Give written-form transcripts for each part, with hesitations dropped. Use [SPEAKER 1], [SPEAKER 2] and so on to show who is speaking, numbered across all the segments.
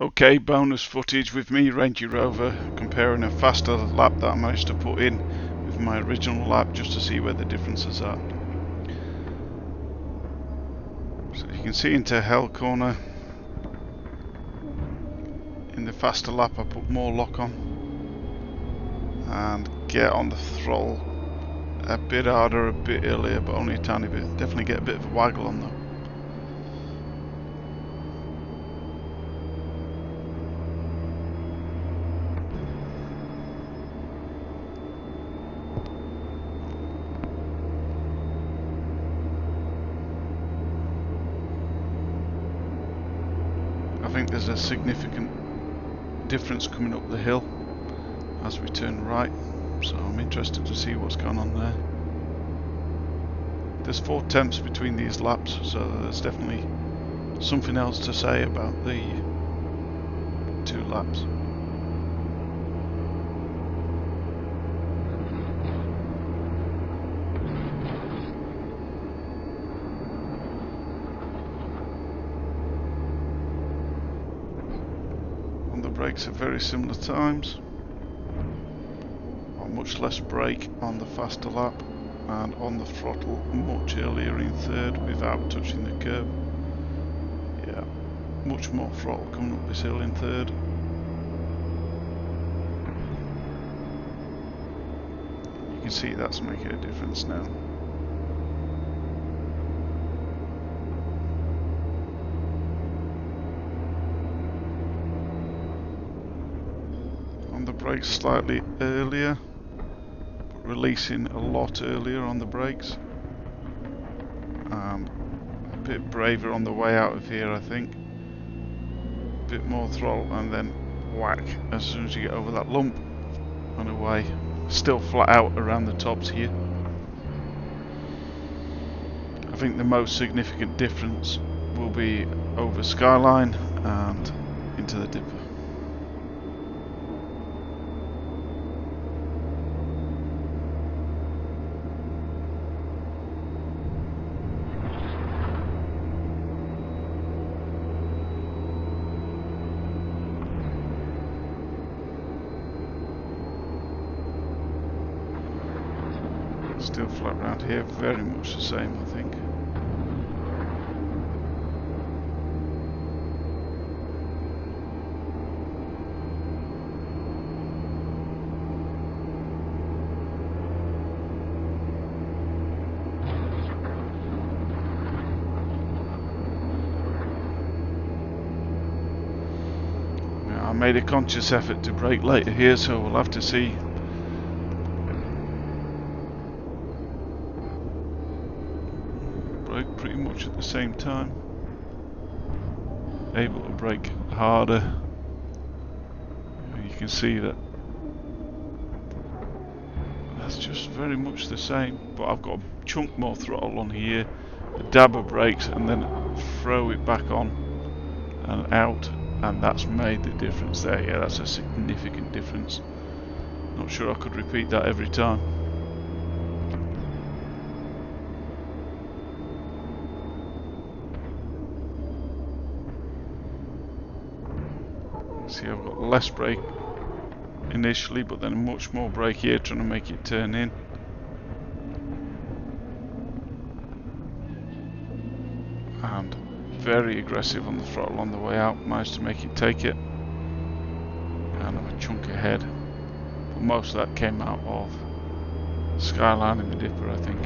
[SPEAKER 1] Okay, bonus footage with me, Range Rover, comparing a faster lap that I managed to put in with my original lap just to see where the differences are. So you can see into Hell Corner. In the faster lap I put more lock on and get on the throttle a bit harder, a bit earlier, but only a tiny bit. Definitely get a bit of a waggle on though. I think there's a significant difference coming up the hill as we turn right, so I'm interested to see what's going on there. There's 4 tenths between these laps, so there's definitely something else to say about the 2 laps. On the brakes at very similar times, much less brake on the faster lap, and on the throttle much earlier in third without touching the curb. Yeah, much more throttle coming up this hill in third. You can see that's making a difference now. On the brakes slightly earlier, but releasing a lot earlier on the brakes. And a bit braver on the way out of here, I think. A bit more throttle and then whack as soon as you get over that lump and away. Still flat out around the tops here. I think the most significant difference will be over Skyline and into the dipper. Still flat around here, very much the same, I think. Now, I made a conscious effort to brake later here, so we'll have to see. Pretty much at the same time, able to brake harder. You can see that that's just very much the same, but I've got a chunk more throttle on here, a dab of brakes and then throw it back on and out, and that's made the difference there. Yeah, that's a significant difference. Not sure I could repeat that every time. See, I've got less brake initially, but then much more brake here, trying to make it turn in. And very aggressive on the throttle on the way out, managed to make it take it. And I'm a chunk ahead. But most of that came out of Skyline in the dipper, I think.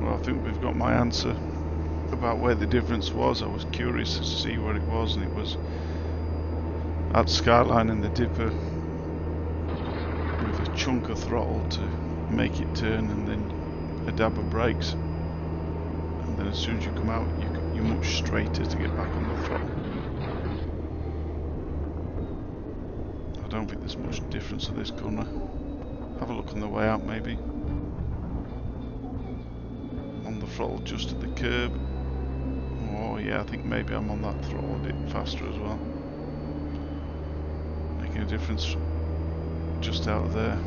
[SPEAKER 1] Well, I think we've got my answer about where the difference was. I was curious to see where it was, and it was at Skyline in the dipper. chunk of throttle to make it turn, and then a dab of brakes, and then as soon as you come out you're much straighter to get back on the throttle. I don't think there's much difference at this corner. Have a look on the way out maybe. On the throttle just at the curb. Oh yeah, I think maybe I'm on that throttle a bit faster as well. Making a difference just out of there.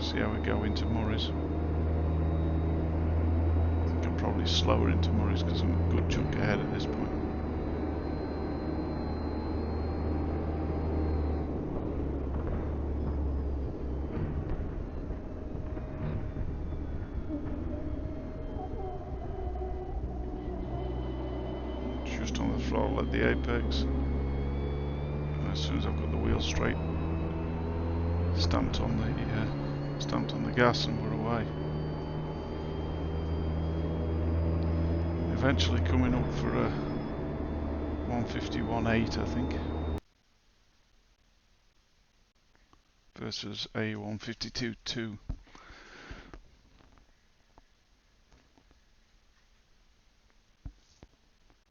[SPEAKER 1] See how we go into Murray's. I think I'm probably slower into Murray's because I'm a good chunk ahead at this point. Just on the throttle at the apex. And as soon as I've got the wheel straight, stamped on the gas, and we're away. Eventually coming up for a 151.8, I think, versus a 152.2.